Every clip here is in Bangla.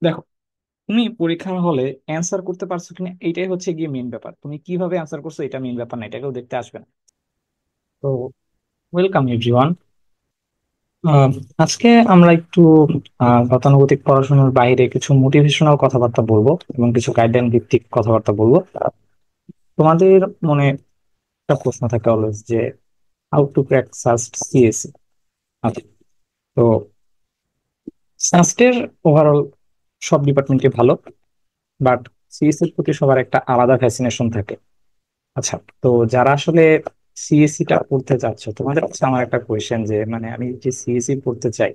দেখো, তুমি পরীক্ষার হলে অ্যান্সার করতে পারছো কিনা এইটাই হচ্ছে গিয়ে মেইন ব্যাপার। তুমি কিভাবে অ্যান্সার করছো এটা মেইন ব্যাপার না, এটা কেউ দেখতে আসবে না। তো ওয়েলকাম এভরিওয়ান। আজকে আমরা একটু গতানুগতিক পড়াশোনার বাইরে কিছু মোটিভেশনাল কথাবার্তা বলবো এবং কিছু গাইডলাইন ভিত্তিক কথাবার্তা বলবো। তোমাদের মনে একটা প্রশ্ন থাকে অলওয়েজ যে how to crack SUST CSC. আচ্ছা, তো সাস্টের ওভারঅল সব ডিপার্টমেন্টে ভালো, বাট সিএসসি এর প্রতি সবার একটা আলাদা ফ্যাসিনেশন থাকে। আচ্ছা, তো যারা আসলে সিএসসি টা পড়তে চাচ্ছ, তোমাদের কাছে আমার একটা কোয়েশ্চেন যে মানে আমি যে সিএসসি পড়তে চাই,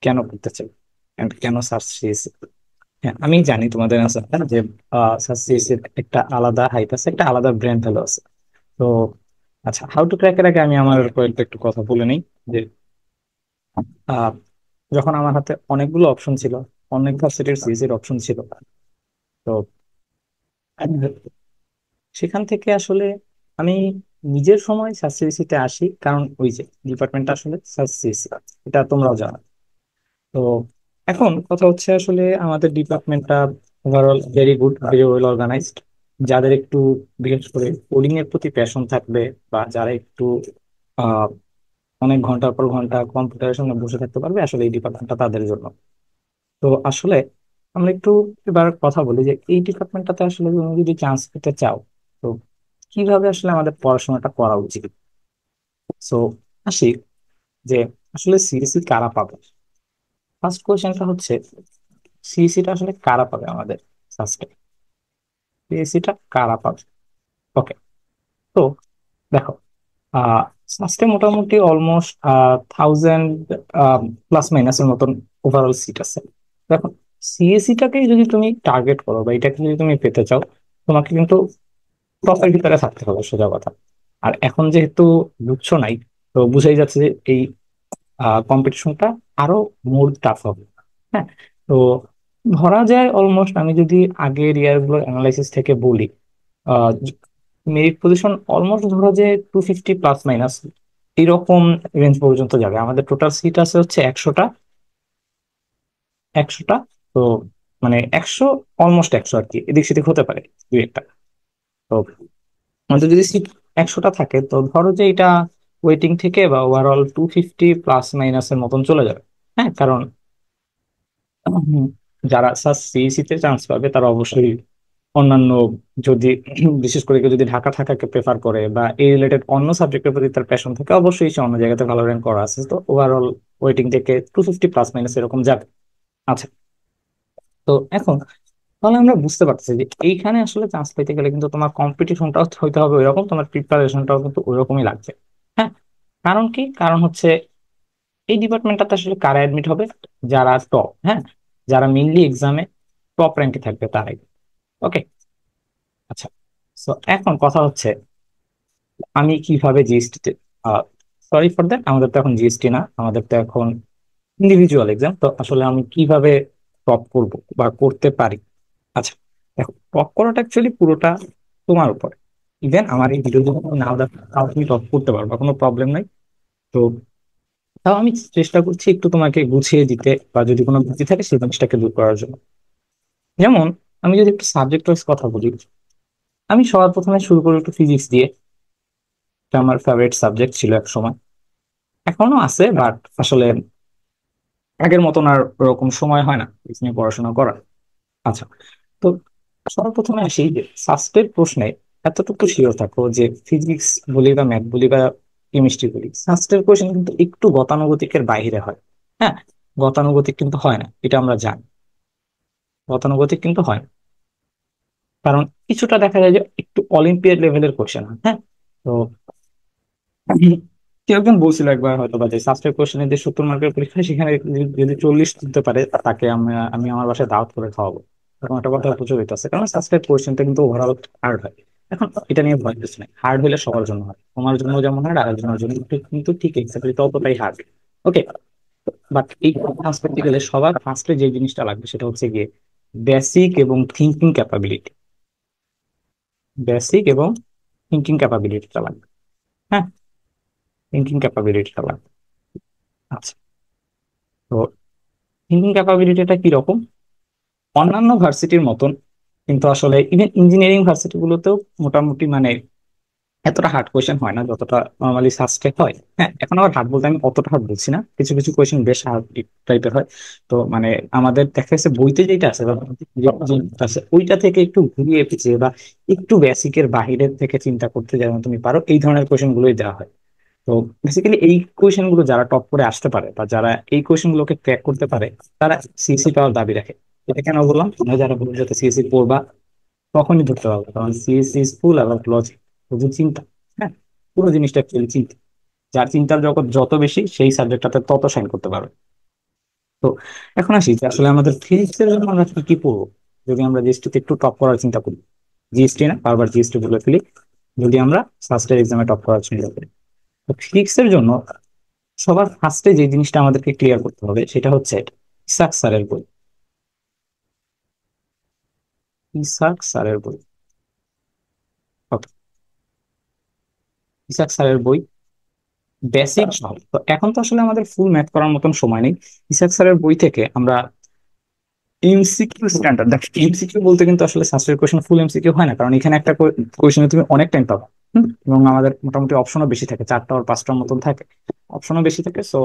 কেন পড়তে চাই and কেন সার্চ সিএসসি? হ্যাঁ, আমি জানি তোমাদের আনসারটা যে সার্চ সিএসসি একটা আলাদা হাইপ আছে, একটা আলাদা ব্র্যান্ড ভ্যালু আছে। তো আচ্ছা, হাউ টু ক্র্যাক এর আগে আমি আমার কয়েকটা একটু কথা বলে নিই যে আহ, যখন আমার হাতে অনেকগুলো অপশন ছিল, অনেক ভার্সিটির সিএসসির অপশন ছিল, তো সেখান থেকে আসলে আমি নিজের সময় সাবসিডিতে আসি, কারণ ওই যে ডিপার্টমেন্টটা আসলে সাবসিডি, এটা তোমরাও জানো। তো এখন কথা হচ্ছে আসলে আমাদের ডিপার্টমেন্টটা overall very good, very well organised. যাদের একটু বিশেষ করে কোডিং এর প্রতি প্যাশন থাকবে, বা যারা একটু আহ অনেক ঘন্টার পর ঘন্টা কম্পিউটারের সামনে বসে থাকতে পারবে, আসলে এই ডিপার্টমেন্টটা তাদের জন্য। তো আসলে আমরা একটু এবার কথা বলি যে এই ডিপার্টমেন্টটাতে আসলে তুমি যদি চান্স পেতে চাও, তো কিভাবে আসলে আমাদের পড়াশোনাটা করা উচিত। সো আসি যে আসলে সিএসসি কারা পাবে। ফার্স্ট কোয়েশ্চেনটা হচ্ছে সিএসসি টা আসলে কারা পাবে আমাদের ফার্স্টে, সিএসসি টা কারা পাবে। ওকে, তো দেখো, আহ ফার্স্টে মোটামুটি অলমোস্ট 1000 প্লাস মাইনাসের মতন ওভারঅল সিট আছে। দেখো, সিএসসি টাকে যদি তুমি টার্গেট করো বা এটাকে যদি তুমি পেতে চাও, তোমাকে কিন্তু টপের ভিতরে থাকতে হবে, সোজা কথা। আর এখন যেহেতু বুঝছো নাই, তো বুঝাই যাচ্ছে যে এই কম্পিটিশনটা আরো মোর টাফ হবে। হ্যাঁ, তো ধরা যায় অলমোস্ট আমি যদি আগের ইয়ার গুলোর অ্যানালাইসিস থেকে বলি, মেরিট পজিশন অলমোস্ট ধরো যে 250 প্লাস মাইনাস এরকম রেঞ্জ পর্যন্ত যাবে। আমাদের টোটাল সিট আছে হচ্ছে 100টা। তো মানে 100, অলমোস্ট 100 আর কি, এদিক সেদিক হতে পারে দুই একটা। তো আমাদের যদি সিট 100টা থাকে, তো ধরো যে এটা ওয়েটিং থেকে বা ওভারঅল 250 প্লাস মাইনাসের মতন চলে যাবে। হ্যাঁ, কারণ হুম, যারা সিইসি তে চান্স পাবে তারা অবশ্যই অন্যান্য, যদি বিশেষ করে কেউ যদি ঢাকাকে প্রেফার করে বা এই রিলেটেড অন্য সাবজেক্টের প্রতি তার প্যাশন থাকে, অবশ্যই সে অন্য জায়গাতে ভালো র্যাঙ্ক করা আছে। তো ওভারঅল ওয়েটিং থেকে 250 প্লাস মাইনাস এরকম যাবে। আচ্ছা, তো এখন তাহলে আমরা বুঝতে পারতেছি যে এইখানে আসলে চান্স পেতে গেলে কিন্তু তোমার কম্পিটিশনটাও হইতে হবে ওইরকম, তোমার প্রিপারেশনটাও কিন্তু ওইরকমই লাগছে। হ্যাঁ, কারণ কি, কারণ হচ্ছে এই ডিপার্টমেন্টটাতে আসলে কারা অ্যাডমিট হবে? যারা টপ, হ্যাঁ, যারা মেইনলি এক্সামে টপ র্যাঙ্কে থাকবে তারাই। ওকে, আচ্ছা, তো এখন কথা হচ্ছে আমি কিভাবে জিএসটি, সরি ফর দ্যাট, আমাদের তো এখন জিএসটি না, আমাদের তো এখন ইন্ডিভিজুয়াল এক্সাম। তো আসলে আমি কিভাবে টপ করব বা করতে পারি। আচ্ছা, দেখো, টপ করাটা অ্যাকচুয়ালি পুরোটা তোমার উপরে। ইভেন আমার এই ভিডিও যদি তুমি নাও দেখো, তাও তুমি টপ করতে পারবা, কোনো প্রবলেম নাই। তো তাও আমি চেষ্টা করছি একটু তোমাকে গুছিয়ে দিতে, বা যদি কোনো ভুল থাকে সেই জিনিসটাকে দূর করার জন্য। যেমন আমি যদি একটু সাবজেক্ট ওয়াইজ কথা বলি, আমি সবার প্রথমে শুরু করি একটু ফিজিক্স দিয়ে। এটা আমার ফেভারিট সাবজেক্ট ছিল এক সময়, এখনো আছে, বাট আসলে আগের মতন আর ওরকম সময় হয় না ফিজিক্স নিয়ে পড়াশোনা করার। আচ্ছা, তো সবার প্রথমে আসি যে সাস্টের প্রশ্নে এতটুকু শিওর থাকো যে ফিজিক্স বলি বা ম্যাথ বলি বা কেমিস্ট্রি বলি, সাস্টের কোশ্চেন কিন্তু একটু গতানুগতিকের বাইরে হয়। হ্যাঁ, গতানুগতিক কিন্তু হয় না, এটা আমরা জানি। গতানুগতিক কিন্তু হয় না, কারণ কিছুটা দেখা যায় যে একটু অলিম্পিয়াড লেভেলের কোশ্চেন হয়। হ্যাঁ, তো কেউ একজন বলছিল একবার হয়তো বা যে সাবস্ক্রাইব কোশ্চেনের যে 70 মার্কের পরীক্ষা, সেখানে যদি 40 তুলতে পারে তাকে আমি আমি আমার বাসায় দাওয়াত করে খাওয়াবো, এরকম একটা কথা প্রচলিত আছে। কারণ সাবস্ক্রাইব কোশ্চেনটা কিন্তু ওভারঅল হার্ড হয়। এখন এটা নিয়ে ভয় কিছু নাই, হার্ড হলে সবার জন্য হয়, তোমার জন্য যেমন হার্ড আরেকজনের জন্য কিন্তু ঠিক এক্স্যাক্টলি ততটাই হার্ড। ওকে, বাট এই কাজ করতে গেলে সবার ফার্স্টে যে জিনিসটা লাগবে সেটা হচ্ছে গিয়ে বেসিক এবং থিঙ্কিং ক্যাপাবিলিটি। বেসিক এবং থিঙ্কিং ক্যাপাবিলিটিটা লাগবে। হ্যাঁ, থিঙ্কিং ক্যাপাবিলিটিটা লাগবে। আচ্ছা, তো থিঙ্কিং ক্যাপাবিলিটিটা কিরকম? অন্যান্য ভার্সিটির মতন কিন্তু আসলে ইভেন ইঞ্জিনিয়ারিং ভার্সিটি গুলোতেও মোটামুটি মানে এতটা হার্ড কোয়েশ্চেন হয় না যতটা নর্মালি সাস্টে হয়। হ্যাঁ, এখন আবার হার্ড বলতে আমি অতটা হার্ড বলছি না, কিছু কিছু কোয়েশ্চেন বেশ হার্ড টাইপের হয়। তো মানে আমাদের দেখা যাচ্ছে বইতে যেটা আছে বা যেটা আছে ওইটা থেকে একটু ঘুরিয়ে পিছিয়ে বা একটু বেসিকের বাহিরের থেকে চিন্তা করতে যেমন তুমি পারো এই ধরনের কোয়েশ্চেন গুলোই দেওয়া হয়। তো বেসিক্যালি এই কোয়েশ্চেন গুলো যারা টপ করে আসতে পারে বা যারা এই কোয়েশ্চেন গুলোকে ক্র্যাক করতে পারে তারা সিএসসি পাওয়ার দাবি রাখে। এটা কেন বললাম, তোমরা যারা ভবিষ্যতে সিএসসি পড়বা তখনই ধরতে পারবে, কারণ CSC is full about logic, শুধু চিন্তা। হ্যাঁ, পুরো জিনিসটা অ্যাকচুয়ালি চিন্তা। যার চিন্তার জগৎ যত বেশি সেই সাবজেক্টটাতে তত সাইন করতে পারবে। তো এখন আসি যে আসলে আমাদের ফিজিক্স এর জন্য আমরা কি কি পড়বো। যদি আমরা জিএসটি তে একটু টপ করার চিন্তা করি, জিএসটি না বারবার জিএসটি বলে ফেলি, যদি আমরা ফার্স্ট ইয়ার এক্সামে টপ করার চিন্তা করি, তো ফিজিক্স এর জন্য সবার ফার্স্টে যে জিনিসটা আমাদেরকে ক্লিয়ার করতে হবে সেটা হচ্ছে ইসাক স্যারের বই। ইসাক স্যারের বই। ওকে, ইসাক স্যারের বই বেসিক সব। তো এখন তো আসলে আমাদের ফুল ম্যাথ করার মতন সময় নেই। ইসাক স্যারের বই থেকে আমরা এমসিকিউ স্ট্যান্ডার্ড, দেখ এমসিকিউ বলতে কিন্তু আসলে সাবজেক্ট কোয়েশন ফুল এমসিকিউ হয় না, কারণ এখানে একটা কোয়েশনে তুমি অনেক টাইম পাবা। এবং আমাদের মোটামুটি অপশনও বেশি থাকে, 4টা আর 5টার মতন থাকে, অপশনও বেশি থাকে। সো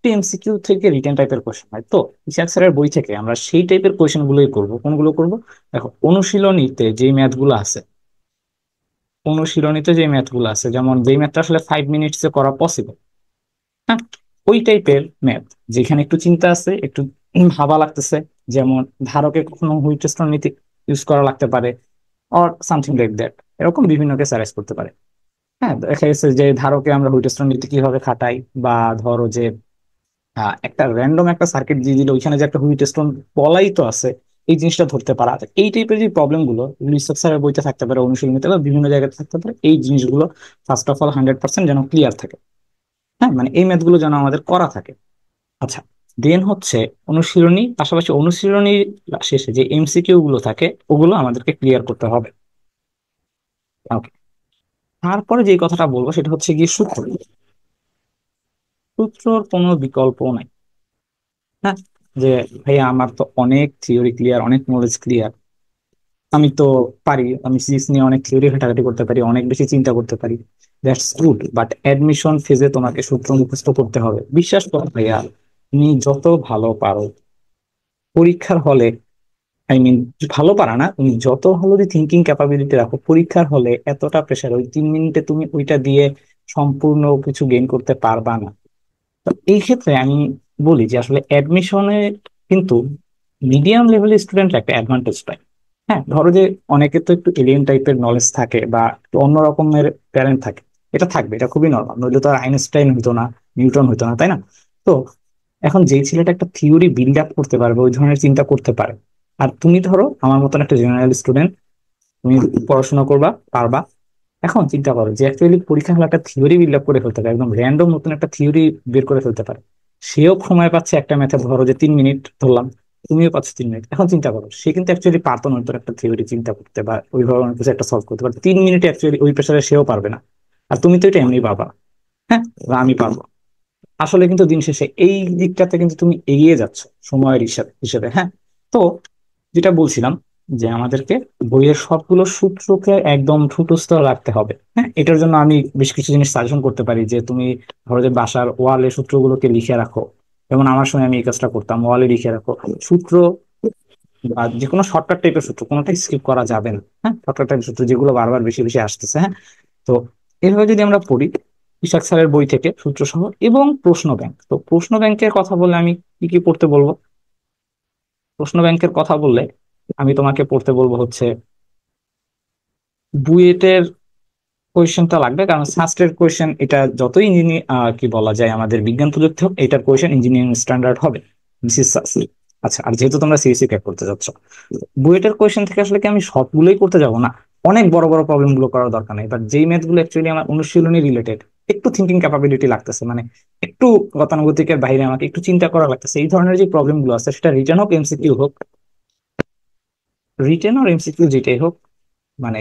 এমসিকিউ থেকে রিটেন টাইপের কোয়েশন হয়। তো ইসাক স্যারের বই থেকে আমরা সেই টাইপের কোয়েশন গুলোই করবো। কোনগুলো করবো? দেখো, অনুশীলনীতে যে ম্যাথ গুলো আছে, অনুশীলনীতে যে ম্যাথ গুলো আছে, যেমন যেই ম্যাথটা আসলে 5 মিনিটসে করা পসিবল, হ্যাঁ, ওই টাইপের ম্যাথ যেখানে একটু চিন্তা আছে, একটু ভাবা লাগতেছে, যেমন ধারকে কখনো হুইটস্টোন নীতি ইউজ করা লাগতে পারে, অর সামথিং লাইক দ্যাট, এরকম বিভিন্ন কেস অ্যারেঞ্জ করতে পারে। হ্যাঁ, দেখা গেছে যে ধারকে আমরা হুইটস্টোন নীতি কিভাবে খাটাই, বা ধরো যে একটা র্যান্ডম একটা সার্কিট দিয়ে দিলে ওইখানে যে একটা হুইটস্টোন বলাই তো আছে, এই জিনিসটা ধরতে পারা। এই টাইপের যে প্রবলেম গুলো রিসার্চ স্যারের বইতে থাকতে পারে, অনুশীলনীতে বা বিভিন্ন জায়গাতে থাকতে পারে, এই জিনিসগুলো ফার্স্ট অফ অল 100% যেন ক্লিয়ার থাকে। হ্যাঁ, মানে এই ম্যাথগুলো যেন আমাদের করা থাকে। আচ্ছা, দেন হচ্ছে অনুশীলনী, পাশাপাশি অনুশীলনী শেষে যে এমসিকিউ গুলো থাকে ওগুলো আমাদেরকে ক্লিয়ার করতে হবে। ওকে, তারপরে যে কথাটা বলবো সেটা হচ্ছে গিয়ে সূত্র। সূত্রর কোনো বিকল্প নাই। হ্যাঁ, যে ভাইয়া আমার তো অনেক থিওরি ক্লিয়ার, অনেক নলেজ ক্লিয়ার, আমি তো পারি, আমি ফিজিক্স নিয়ে অনেক থিওরি ঘাটাঘাটি করতে পারি, অনেক বেশি চিন্তা করতে পারি, দ্যাটস গুড, বাট অ্যাডমিশন ফেজে তোমাকে সূত্র মুখস্থ করতে হবে। বিশ্বাস করো ভাইয়া, তুমি যত ভালো পারো পরীক্ষার হলে, আই মিন ভালো পারা না, তুমি যত ভালো যে থিঙ্কিং ক্যাপাবিলিটি রাখো, পরীক্ষার হলে এতটা প্রেশার, ওই 3 মিনিটে তুমি ওইটা দিয়ে সম্পূর্ণ কিছু গেইন করতে পারবা না। তো এই ক্ষেত্রে আমি বলি যে আসলে অ্যাডমিশনে কিন্তু মিডিয়াম লেভেলের স্টুডেন্টরা একটা অ্যাডভান্টেজ পায়। হ্যাঁ, ধরো যে অনেকে তো একটু এলিয়েন টাইপের নলেজ থাকে বা একটু অন্য রকমের ট্যালেন্ট থাকে, এটা থাকবে, এটা খুবই নর্মাল, নইলে তো আর আইনস্টাইন হইতো না, নিউটন হইতো না, তাই না? তো এখন যেই ছেলেটা একটা থিওরি বিল্ড আপ করতে পারবে, ওই ধরনের চিন্তা করতে পারে, আর তুমি ধরো আমার মতন একটা জেনারেল স্টুডেন্ট, তুমি পড়াশোনা করবা, পারবা। এখন চিন্তা করো যে অ্যাকচুয়ালি পরীক্ষা হলে একটা থিওরি বিল্ড আপ করে ফেলতে পারে, একদম র্যান্ডম নতুন একটা থিওরি বের করে ফেলতে পারে, সেও সময় পাচ্ছে একটা ম্যাথে, ধরো যে 3 মিনিট ধরলাম, তুমিও পাচ্ছ 3 মিনিট। এখন চিন্তা করো, সে কিন্তু অ্যাকচুয়ালি পারতো না নতুন একটা থিওরি চিন্তা করতে বা ওই ধরনের কিছু একটা সলভ করতে পারে 3 মিনিটে, অ্যাকচুয়ালি ওই প্রেসারে সেও পারবে না। আর তুমি তো এটা এমনি পাবা। হ্যাঁ, বা আমি পারবো। আসলে কিন্তু দিন শেষে এই দিকটাতে কিন্তু তুমি এগিয়ে যাচ্ছ সময়ের হিসাবে হিসেবে। হ্যাঁ, তো যেটা বলছিলাম যে আমাদেরকে বইয়ের সবগুলো সূত্রকে একদম ঠুটস্থ রাখতে হবে। হ্যাঁ, এটার জন্য আমি বেশ কিছু জিনিস সাজেশন করতে পারি, যে তুমি ধরো যে বাসার ওয়ালে সূত্রগুলোকে লিখে রাখো। যেমন আমার সময় আমি এই কাজটা করতাম, ওয়ালে লিখে রাখো সূত্র, বা যে কোনো শর্টকাট টাইপের সূত্র, কোনোটাই স্কিপ করা যাবে না। হ্যাঁ, শর্টকাট টাইপের সূত্র যেগুলো বারবার বেশি বেশি আসতেছে। হ্যাঁ, তো এভাবে যদি আমরা পড়ি ইশাক স্যারের বই থেকে সূত্র সহ, এবং প্রশ্ন ব্যাংক, তো প্রশ্ন ব্যাংকের কথা বললে আমি কি কি পড়তে বলবো? প্রশ্ন ব্যাংকের কথা বললে আমি তোমাকে পড়তে বলবো হচ্ছে বুয়েটের কোয়েশ্চেনটা লাগবে, কারণ শাস্ত্রের কোয়েশ্চেন এটা যতই ইঞ্জিনিয়ার কি বলা যায় আমাদের বিজ্ঞান প্রযুক্তি হোক, এটার কোয়েশ্চেন ইঞ্জিনিয়ারিং স্ট্যান্ডার্ড হবে। This is Shastri. আচ্ছা, আর যেহেতু তোমরা সিএসসি ক্র্যাক করতে যাচ্ছ, বুয়েটের কোয়েশ্চেন থেকে আসলে কি আমি সবগুলোই করতে যাবো না, অনেক বড় বড় প্রবলেম গুলো করার দরকার নেই, বাট যেই ম্যাথ গুলো অ্যাকচুয়ালি আমার অনুশীলনী রিলেটেড, একটু থিঙ্কিং ক্যাপাবিলিটি লাগতেছে, মানে একটু গতানুগতিকের বাইরে আমাকে একটু চিন্তা করা লাগতেছে, এই ধরনের যে প্রবলেম গুলো আছে, সেটা রিটেন হোক এমসিকিউ হোক, রিটেন আর এমসিকিউ যেটাই হোক, মানে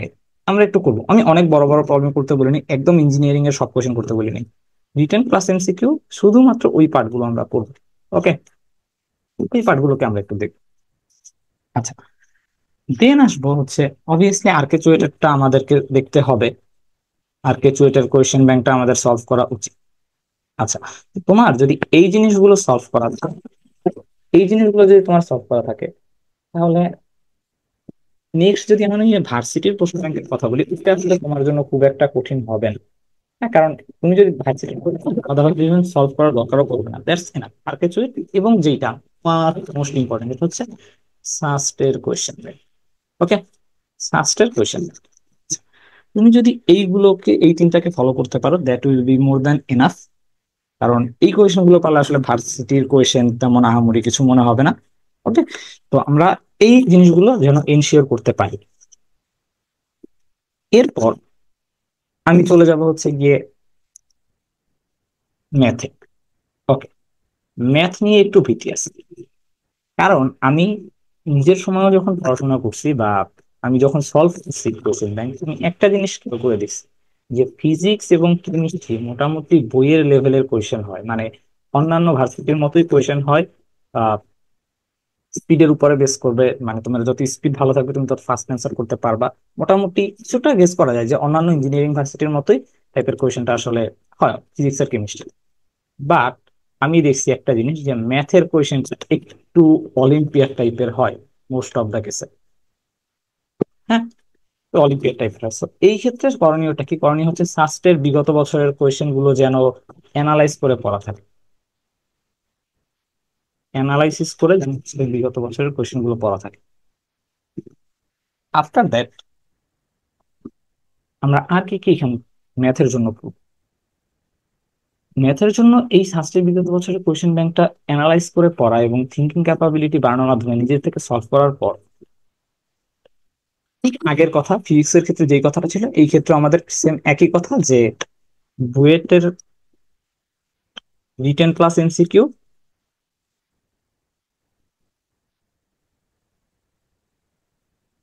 আমরা একটু করবো। আমি অনেক বড় বড় প্রবলেম করতে বলিনি, একদম ইঞ্জিনিয়ারিং এর সব কোশ্চেন করতে বলিনি, রিটেন প্লাস এমসিকিউ, শুধুমাত্র ওই পার্টগুলো আমরা করবো। ওকে, ওই পার্টগুলোকে আমরা একটু দেখবো। আচ্ছা, দেন আসবো হচ্ছে অবভিয়াসলি আর কে চুয়েটারটা আমাদেরকে দেখতে হবে, আর কে চুয়েটার কোয়েশ্চেন ব্যাংকটা আমাদের সলভ করা উচিত। আচ্ছা, তোমার যদি এই জিনিসগুলো সলভ করা থাকে, এই জিনিসগুলো যদি তোমার সলভ করা থাকে, তাহলে নেক্সট যদি আমি ভার্সিটির প্রশ্ন ব্যাংকের কথা বলি, এটা আসলে তোমার জন্য খুব একটা কঠিন হবে না। হ্যাঁ, কারণ তুমি যদি ভার্সিটির আলাদা সলভ করার দরকারও পড়বে না, দ্যাটস এনাফ। আর কিছু, এবং যেটা মোস্ট ইম্পর্টেন্ট, এটা হচ্ছে সাস্টের কোয়েশ্চেন ব্যাংক। ওকে, সাস্টের কোয়েশ্চেন, তুমি যদি এইগুলোকে, এই তিনটাকে ফলো করতে পারো, that will be more than enough. কারণ এই কোয়েশ্চেন গুলো পারলে আসলে ভার্সিটির কোয়েশ্চেন তেমন আহামরি কিছু মনে হবে না। ওকে, তো আমরা এই জিনিসগুলো যেন এনশিওর করতে পারি। এরপর আমি চলে যাব হচ্ছে গিয়ে ম্যাথে। ওকে, ম্যাথ নিয়ে একটু ভীতি আছে, কারণ আমি নিজের সময়ও যখন পড়াশোনা করছি, বা আমি যখন সলভ করছি কোশ্চেন ব্যাংক, তুমি একটা জিনিস খেয়াল করে দেখছি, যে ফিজিক্স এবং কেমিস্ট্রি মোটামুটি বইয়ের লেভেলের কোয়েশ্চেন হয়, মানে অন্যান্য ভার্সিটির মতোই কোয়েশ্চেন হয়। স্পিডের উপরে বেস করবে, মানে তোমার যত স্পিড ভালো থাকবে তুমি তত ফাস্ট অ্যান্সার করতে পারবা। মোটামুটি কিছুটা গেস করা যায় যে অন্যান্য ইঞ্জিনিয়ারিং ভার্সিটির মতোই টাইপের কোয়েশ্চেনটা আসলে হয় ফিজিক্স আর কেমিস্ট্রি। বাট আমি দেখছি একটা জিনিস, যে ম্যাথের কোয়েশ্চেন একটু অলিম্পিয়াড টাইপের হয় মোস্ট অফ দা কেসে। হ্যাঁ, অলিম্পিয়াড টাইপের হয়। So, এই ক্ষেত্রে করণীয়টা কি? করণীয় হচ্ছে সাস্টের বিগত বছরের কোয়েশ্চেন গুলো যেন অ্যানালাইজ করে পড়া থাকে, অ্যানালাইসিস করে যেন বিগত বছরের কোয়েশ্চেন গুলো পড়া থাকে। আফটার দ্যাট আমরা আর কি কি এখানে ম্যাথের জন্য পড়ব? ম্যাথের জন্য এই শাস্ত্রের বিগত বছরের কোয়েশ্চেন ব্যাংকটা অ্যানালাইজ করে পড়া এবং থিঙ্কিং ক্যাপাবিলিটি বাড়ানোর মাধ্যমে নিজের থেকে সলভ করার পর, ঠিক আগের কথা ফিজিক্সের ক্ষেত্রে যেই কথাটা ছিল, এই ক্ষেত্রে আমাদের সেম একই কথা, যে বুয়েটের written plus MCQ,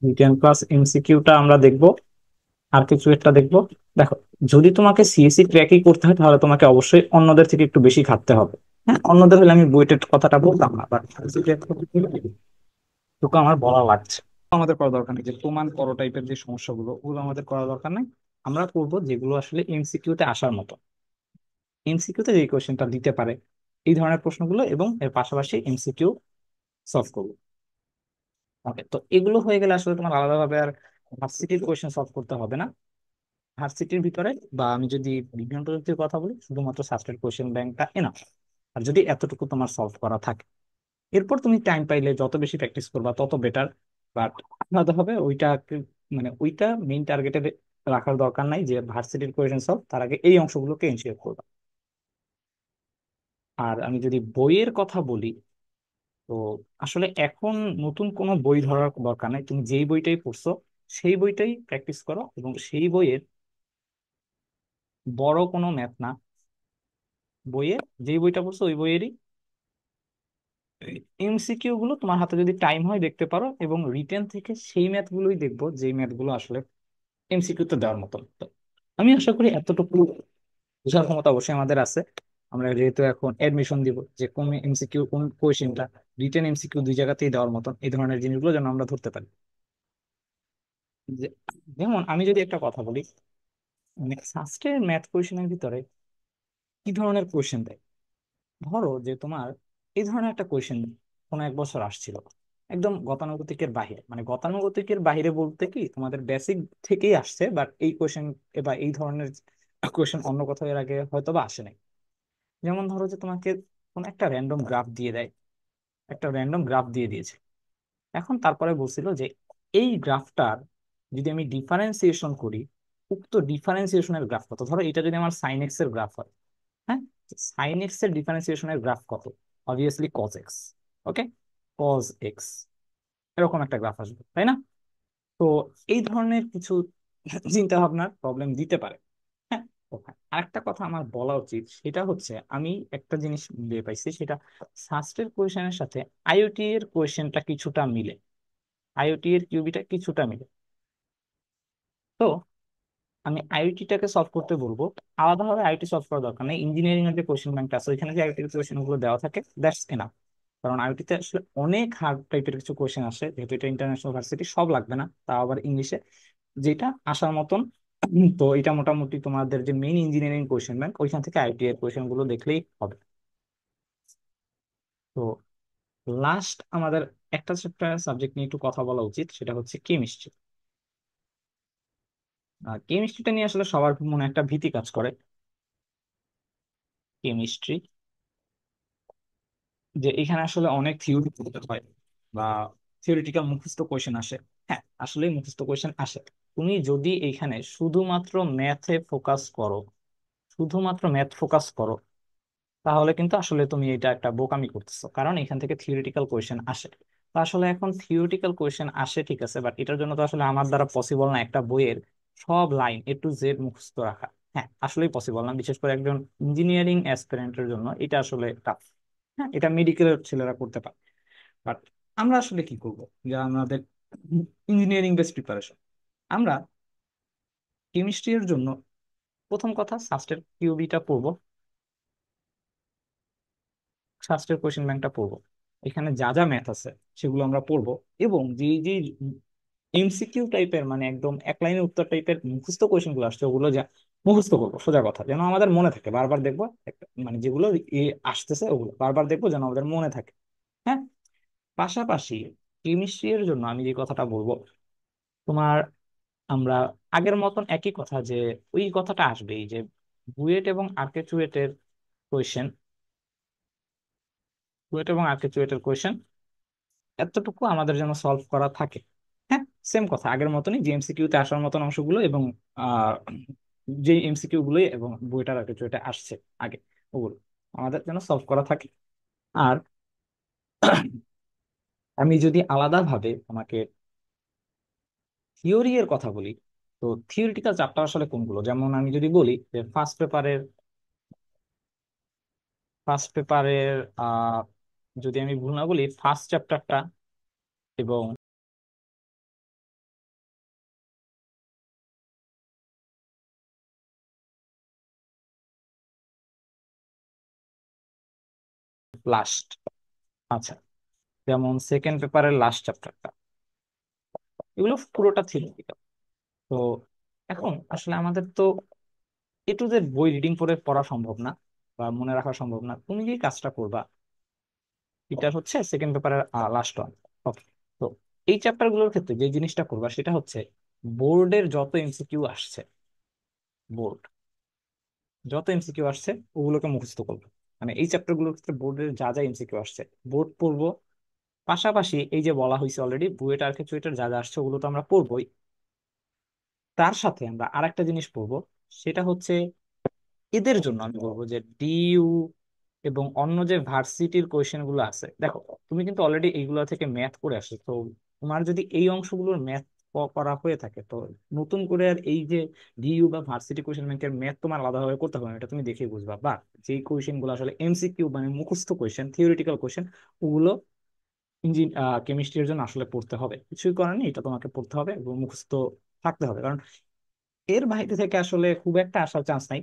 written plus এমসিকিউটা আমরা দেখব, আর কিছু একটা দেখবো। দেখো, যদি তোমাকে সিএসসি ক্র্যাকই করতে হয়, তাহলে তোমাকে অবশ্যই অন্যদের থেকে একটু বেশি খাটতে হবে। হ্যাঁ, অন্যদের হলে আমি বুয়েটের কথাটা বলতাম না, বাট তোকে আমার বলা লাগছে। আমাদের করা দরকার নেই যে প্রমাণ করো টাইপের যে সমস্যাগুলো, ওগুলো আমাদের করা দরকার নেই। আমরা করবো যেগুলো আসলে এমসিকিউ তে আসার মতো, এমসিকিউ তে যে কোশ্চেনটা দিতে পারে, এই ধরনের প্রশ্নগুলো, এবং এর পাশাপাশি এমসিকিউ সলভ করবো। ওকে, তো এগুলো হয়ে গেলে আসলে তোমার আলাদাভাবে আর ভার্সিটির কোশ্চেন সলভ করতে হবে না। ভার্সিটির ভিতরে, বা আমি যদি বিজ্ঞান প্রযুক্তির কথা বলি, শুধুমাত্র সাবজেক্ট কোশ্চেন ব্যাংকটা এনাফ। আর যদি এতটুকু তোমার সলভ করা থাকে, এরপর তুমি টাইম পাইলে যত বেশি প্র্যাকটিস করবা তত বেটার। বাট আলাদা হবে ওইটা, মানে ওইটা মেইন টার্গেটে রাখার দরকার নাই, যে ভার্সিটির কোয়েশ্চেন সলভ, তার আগে এই অংশগুলোকে এনশিওর করবা। আর আমি যদি বইয়ের কথা বলি, তো আসলে এখন নতুন কোনো বই ধরার দরকার নাই, তুমি যেই বইটাই পড়ছো সেই বইটাই প্র্যাকটিস করো, এবং সেই বইয়ের বড় কোনো ম্যাথ না, বইয়ের যেই বইটা পড়ছো ওই বইয়েরই এমসিকিউ গুলো তোমার হাতে যদি টাইম হয় দেখতে পারো, এবং রিটেন থেকে সেই ম্যাথ গুলোই দেখবো যেই ম্যাথ গুলো আসলে এমসিকিউ তে দেওয়ার মতো। তো আমি আশা করি এতটুকু বোঝার ক্ষমতা অবশ্যই আমাদের আছে। আমরা যেহেতু এখন এডমিশন দিব, যে কোন এমসিকিউ কোন কোয়েশ্চেনটা রিটেন এমসিকিউ দুই জায়গাতেই দেওয়ার মতন, এই ধরনের জিনিসগুলো যেন আমরা ধরতে পারি। যে- যেমন আমি যদি একটা কথা বলি, মানে সাস্টের ম্যাথ কোয়েশ্চেনের ভিতরে কি ধরনের কোয়েশ্চেন দেয়? ধরো যে তোমার এই ধরনের একটা কোয়েশ্চেন কোনো এক বছর আসছিল, একদম গতানুগতিকের বাহিরে, মানে গতানুগতিকের বাহিরে বলতে কি তোমাদের বেসিক থেকেই আসছে, বাট এই কোয়েশ্চেন বা এই ধরনের কোয়েশ্চেন অন্য কোথাও এর আগে হয়তো বা আসে নাই। যেমন ধরো যে তোমাকে কোন একটা র্যান্ডম গ্রাফ দিয়ে দেয়, একটা র্যান্ডম গ্রাফ দিয়ে দিয়েছে, এখন তারপরে বলছিল যে এই গ্রাফটার যদি আমি ডিফারেন্সিয়েশন করি, উক্ত ডিফারেন্সিয়েশনের গ্রাফ কত? ধরো এটা যদি আমার সাইন এক্স এর গ্রাফ হয়, হ্যাঁ, সাইন এক্স এর ডিফারেন্সিয়েশনের গ্রাফ কত? Obviously cos X. Okay, cos X, এরকম একটা গ্রাফ আসবে, তাই না? তো এই ধরনের কিছু চিন্তা ভাবনার প্রবলেম দিতে পারে। হ্যাঁ, ওকে, আরেকটা কথা আমার বলা উচিত, সেটা হচ্ছে আমি একটা জিনিস পেয়ে পাইছি, সেটা সাস্টের কোয়েশ্চেনের সাথে আইওটি এর কোয়েশ্চেনটা কিছুটা মিলে, আইওটি এর কিউবিটা কিছুটা মিলে। তো আমি আইওটিটাকে সলভ করতে বলবো, আলাদাভাবে আইওটি সলভ করার দরকার নেই, ইঞ্জিনিয়ারিং এর যে কোশ্চেন ব্যাংকটা আছে ওইখানে যে আইওটি কোশ্চেন গুলো দেওয়া থাকে, দ্যাটস এনাফ। কারণ আইওটিতে আসলে অনেক হার্ড টাইপের কিছু কোয়েশ্চেন আসে, যেহেতু এটা ইন্টারন্যাশনাল ভার্সিটি, সব লাগবে না, তাও আবার ইংলিশে, যেটা আসার মতন। তো এটা মোটামুটি তোমাদের যে মেইন ইঞ্জিনিয়ারিং কোয়েশ্চেন ব্যাংক, ওইখান থেকে আইটি এর কোয়েশ্চেন গুলো দেখলেই হবে। তো লাস্ট আমাদের একটা চ্যাপ্টার সাবজেক্ট নিয়ে একটু কথা বলা উচিত, সেটা হচ্ছে কেমিস্ট্রি। কেমিস্ট্রিটা নিয়ে আসলে সবার মনে একটা ভীতি কাজ করে। কেমিস্ট্রি, যে এখানে আসলে অনেক থিওরি পড়তে হয় বা থিওরিটিক্যাল মুখস্থ কোয়েশ্চেন আসে। হ্যাঁ, আসলে মুখস্থ কোয়েশ্চেন আসে। তুমি যদি এইখানে শুধুমাত্র ম্যাথে ফোকাস করো, শুধুমাত্র ম্যাথ ফোকাস করো, তাহলে কিন্তু আসলে তুমি এটা একটা বোকামি করতেছো, কারণ এখান থেকে থিওরিটিক্যাল কোয়েশ্চেন আসে। তো আসলে এখন থিওরিটিক্যাল কোয়েশ্চেন আসে ঠিক আছে, বাট এটার জন্য তো আসলে আমার দ্বারা পসিবল না একটা বইয়ের সব লাইন A to Z মুখস্থ রাখা। হ্যাঁ, আসলেই পসিবল না, বিশেষ করে একজন ইঞ্জিনিয়ারিং অ্যাসপিরেন্টের জন্য এটা আসলে টাফ। হ্যাঁ, এটা মেডিকেলের ছেলেরা করতে পারে, বাট আমরা আসলে কি করব, যে আমাদের ইঞ্জিনিয়ারিং বেস প্রিপারেশন, আমরা কেমিস্ট্রি এর জন্য প্রথম কথা সাস্টের কিউবিটা পড়বো, শাস্ত্রের কোশ্চেন ব্যাংকটা পড়বো, এখানে যা যা ম্যাথ আছে সেগুলো আমরা পড়বো। এবং যে যে এমসিকিউ টাইপের, মানে একদম এক লাইনের উত্তর টাইপের মুখস্থ কোশ্চেন গুলো আসছে, ওগুলো যা মুখস্থ করবো, সোজা কথা, যেন আমাদের মনে থাকে, বারবার দেখবো মানে যেগুলো আসতেছে ওগুলো বারবার দেখবো যেন আমাদের মনে থাকে। হ্যাঁ, পাশাপাশি কেমিস্ট্রি এর জন্য আমি যে কথাটা বলবো, তোমার আমরা আগের মতন একই কথা, যে ওই কথাটা আসবেই যে বুয়েট এবং আরকে চুয়েটের কোয়েশ্চেন, বুয়েট এবং আরকে চুয়েটের কোয়েশ্চেন এতটুকু আমাদের যেন সলভ করা থাকে। হ্যাঁ, সেম কথা আগের মতনই, যে এমসিকিউ তে আসার মতন অংশগুলো এবং আহ যে এমসিকিউ গুলোই এবং বইটার আর কিছু এটা আসছে আগে, ওগুলো আমাদের যেন সলভ করা থাকে। আর আমি যদি আলাদাভাবে তোমাকে থিওরি এর কথা বলি, তো থিওরিটিক্যাল চ্যাপ্টার আসলে কোনগুলো, যেমন আমি যদি বলি যে ফার্স্ট পেপারের আহ যদি আমি ভুল না বলি, ফার্স্ট চ্যাপ্টারটা এবং লাস্ট, আচ্ছা, যেমন সেকেন্ড পেপারের লাস্ট চ্যাপ্টারটা, এগুলো পুরোটা থিওরিটিক্যাল। তো এখন আসলে আমাদের তো A to Z বই রিডিং করে পড়া সম্ভব না বা মনে রাখা সম্ভব না। তুমি যে কাজটা করবা, এটা হচ্ছে সেকেন্ড পেপারের লাস্ট ওয়ান। ওকে, তো এই চ্যাপ্টার গুলোর ক্ষেত্রে যে জিনিসটা করবা সেটা হচ্ছে বোর্ডের যত এমসিকিউ আসছে, বোর্ড যত এমসিকিউ আসছে ওগুলোকে মুখস্থ করবো। মানে এই চ্যাপ্টার গুলোর ক্ষেত্রে বোর্ডের যা যা এমসিকিউ আসছে বোর্ড পড়বো, পাশাপাশি এই যে বলা হয়েছে অলরেডি বুয়েট আর চুয়েটের যা যা আসছে ওগুলো তো আমরা পড়বোই, তার সাথে আমরা আরেকটা জিনিস পড়বো, সেটা হচ্ছে এদের জন্য আমি বলবো যে ডিইউ এবং অন্য যে ভার্সিটির কোয়েশ্চেন গুলো আছে। দেখো, তুমি কিন্তু অলরেডি এইগুলো থেকে ম্যাথ করে আসছো, তো তোমার যদি এই অংশগুলোর ম্যাথ করা হয়ে থাকে, তো নতুন করে আর এই যে ডিইউ বা ভার্সিটি কোয়েশ্চেন ব্যাংকের ম্যাথ তোমার আলাদাভাবে করতে হবে না, এটা তুমি দেখেই বুঝবা। বা যে কোয়েশ্চেন গুলো আসলে এমসিকিউ মানে মুখস্থ কোয়েশ্চেন, থিওরিটিক্যাল কোয়েশ্চেন, ওগুলো কেমিস্ট্রির জন্য আসলে পড়তে হবে, কিছুই করার নেই, এটা তোমাকে পড়তে হবে এবং মুখস্থ থাকতে হবে। কারণ এর বাইরে থেকে আসলে খুব একটা আসার চান্স নাই।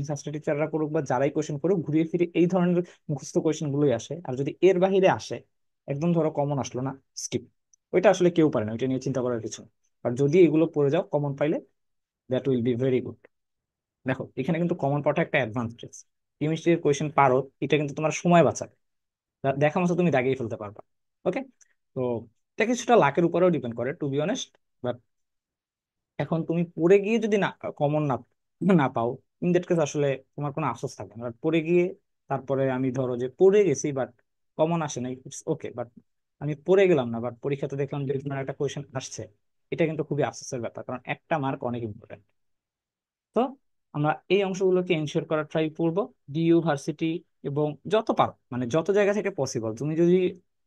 শাস্ত্র টিচাররা করুক বা যারাই কোয়েশ্চেন করুক, ঘুরিয়ে ফিরে এই ধরনের মুখস্থ কোয়েশ্চেন গুলোই আসে। আর যদি এর বাইরে আসে, একদম ধরো কমন আসলো না, স্কিপ, ওইটা আসলে কেউ পারে না, ওইটা নিয়ে চিন্তা করার কিছু না। আর যদি এগুলো পড়ে যাও কমন পাইলে, that will be very good. দেখো, এখানে কিন্তু কমন পাওয়াটা একটা অ্যাডভান্টেজ। কেমিস্ট্রির কোয়েশ্চেন পারো, এটা কিন্তু তোমার সময় বাঁচাবে, দেখা মতো তুমি দাগিয়ে ফেলতে পারবা। ওকে, তো এটা কিছুটা লাকের উপরেও ডিপেন্ড করে, টু বি অনেস্ট। এখন তুমি পড়ে গিয়ে যদি না কমন না না পাও, ইন দ্যাট কেস আসলে তোমার কোনো আফসোস থাকবে না। বাট পড়ে গিয়ে তারপরে আমি ধরো যে পড়ে গেছি বাট কমন আসে নাই, ইটস ওকে, বাট আমি পড়ে গেলাম না, বাট পরীক্ষাতে দেখলাম যে তোমার একটা কোয়েশ্চেন আসছে, এটা কিন্তু খুবই আফসোসের ব্যাপার, কারণ একটা মার্ক অনেক ইম্পর্টেন্ট। তো আমরা এই অংশগুলোকে এনশিওর করার ট্রাই করবো, ডিইউ ভার্সিটি এবং যত পারো, মানে যত জায়গা থেকে পসিবল, তুমি যদি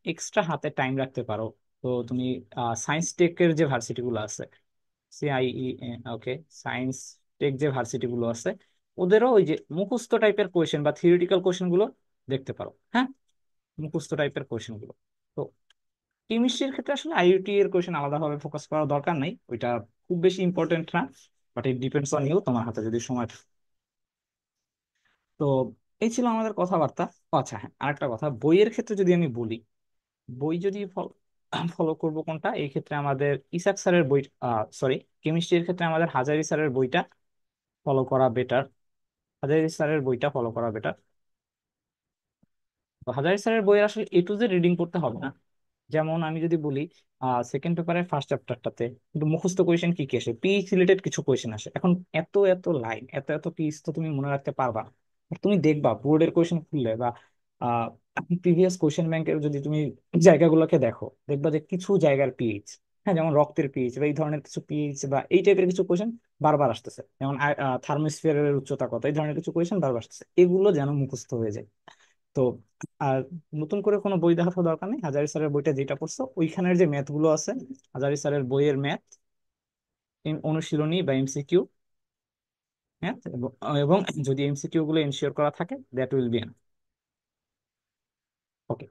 এক্সট্রা হাতে টাইম রাখতে পারো, তো তুমি সায়েন্স টেকের যে ভার্সিটি গুলো আছে, সিআইই, ওকে, সায়েন্স টেক যে ভার্সিটি গুলো আছে, ওদেরও ওই যে মুখস্থ টাইপের কোয়েশ্চেন বা থিওরিটিক্যাল কোয়েশ্চেন গুলো দেখতে পারো। হ্যাঁ, মুখস্থ টাইপের কোয়েশ্চেন গুলো। তো কেমিস্ট্রির ক্ষেত্রে আসলে আইওটি এর কোয়েশ্চেন আলাদাভাবে ফোকাস করার দরকার নাই, ওইটা খুব বেশি ইম্পর্টেন্ট না, but it depends on you, তোমার হাতে যদি সময় থাকে। তো এই ছিল আমাদের কথাবার্তা। ও আচ্ছা হ্যাঁ, আরেকটা কথা, বইয়ের ক্ষেত্রে যদি আমি বলি, বই যদি ফলো করব কোনটা, এই ক্ষেত্রে আমাদের ইসাক স্যারের বই, সরি, কেমিস্ট্রির ক্ষেত্রে আমাদের হাজারি স্যারের বইটা ফলো করা বেটার। হাজারি স্যারের বইটা ফলো করা বেটার। তো হাজারি স্যারের বই আসলে এ টু জেড রিডিং করতে হবে না। যেমন আমি যদি বলি, সেকেন্ড পেপারের ফার্স্ট চ্যাপ্টারটাতে কিন্তু মুখস্থ কোয়েশ্চেন কি কি আসে, পিএইচ রিলেটেড কিছু কোয়েশ্চেন আসে। এখন এত এত লাইন, এত এত পিএইচ তো তুমি মনে রাখতে পারবা না। আর তুমি দেখবা বোর্ডের কোয়েশ্চেন খুললে বা প্রিভিয়াস কোয়েশ্চেন ব্যাংকের যদি তুমি জায়গাগুলোকে দেখো, দেখবা যে কিছু জায়গার পিএইচ, হ্যাঁ, যেমন রক্তের পিএইচ বা এই ধরনের কিছু পিএইচ বা এই টাইপের কিছু কোয়েশ্চেন বারবার আসতেছে। যেমন থার্মোস্ফিয়ারের উচ্চতা কত, এই ধরনের কিছু কোয়েশ্চেন বারবার আসতেছে, এগুলো যেন মুখস্থ হয়ে যায়। তো আর নতুন করে কোনো বই দেখার দরকার নেই, হাজারি স্যারের বইটা যেটা পড়ছো ওইখানের যে ম্যাথ গুলো আছে, হাজারি স্যারের বইয়ের ম্যাথ, অনুশীলনী বা এমসিকিউ ম্যাথ, এবং যদি এমসিকিউ গুলো এনশিওর করা থাকে, দ্যাট উইল বি এন। ওকে।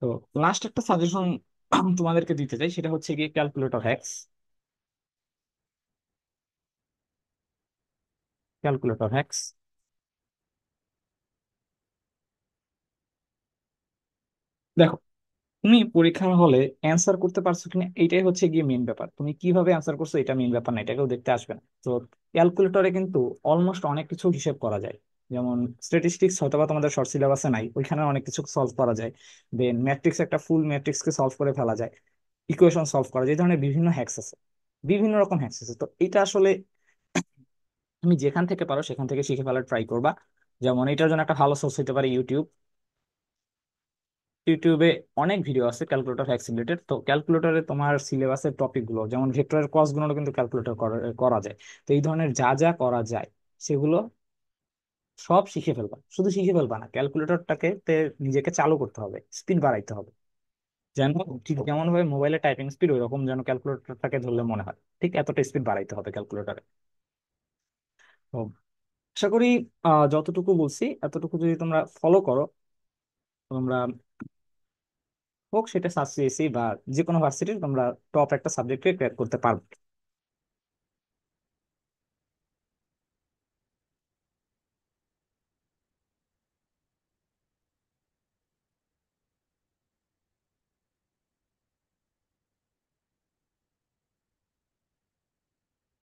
তো লাস্ট একটা সাজেশন তোমাদেরকে দিতে চাই, সেটা হচ্ছে গিয়ে ক্যালকুলেটর হ্যাক্স। ক্যালকুলেটর হ্যাক্স, দেখো, তুমি পরীক্ষার হলে অ্যান্সার করতে পারছো কিনা এইটাই হচ্ছে গিয়ে মেইন ব্যাপার। তুমি কিভাবে অ্যান্সার করছো এটা মেইন ব্যাপার না, এটা কেউ দেখতে আসবে না। তো ক্যালকুলেটরে কিন্তু অলমোস্ট অনেক কিছু হিসেব করা যায়। যেমন স্ট্যাটিস্টিক্স হয়তো বা তোমাদের শর্ট সিলেবাসে নাই, ওইখানে অনেক কিছু সলভ করা যায়। দেন ম্যাট্রিক্স, একটা ফুল ম্যাট্রিক্সকে সলভ করে ফেলা যায়। ইকুয়েশন সলভ করা যায়, এই ধরনের বিভিন্ন হ্যাক্স আছে, বিভিন্ন রকম হ্যাক্স আছে। তো এটা আসলে তুমি যেখান থেকে পারো সেখান থেকে শিখে ফেলার ট্রাই করবা। যেমন এটার জন্য একটা ভালো সোর্স হতে পারে ইউটিউব। ইউটিউবে অনেক ভিডিও আছে ক্যালকুলেটর হ্যাক্স রিলেটেড। তো ক্যালকুলেটরে তোমার সিলেবাসের টপিক গুলো, যেমন ভেক্টরের ক্রস গুলো কিন্তু ক্যালকুলেটর করা যায়। তো এই ধরনের যা যা করা যায় সেগুলো সব শিখে ফেলবা। শুধু শিখে ফেলবা না, ক্যালকুলেটরটাকে নিজেকে চালু করতে হবে, স্পিড বাড়াইতে হবে। যেন ঠিক যেমন ভাবে মোবাইলে টাইপিং স্পিড, ওই রকম যেন ক্যালকুলেটরটাকে ধরলে মনে হয় ঠিক এতটা স্পিড বাড়াইতে হবে ক্যালকুলেটরে। তো আশা করি যতটুকু বলছি এতটুকু যদি তোমরা ফলো করো, তোমরা হোক সেটা সাসিএসি বা যে কোনো ভার্সিটির, তোমরা টপ একটা সাবজেক্টে ক্র্যাক করতে পারবে।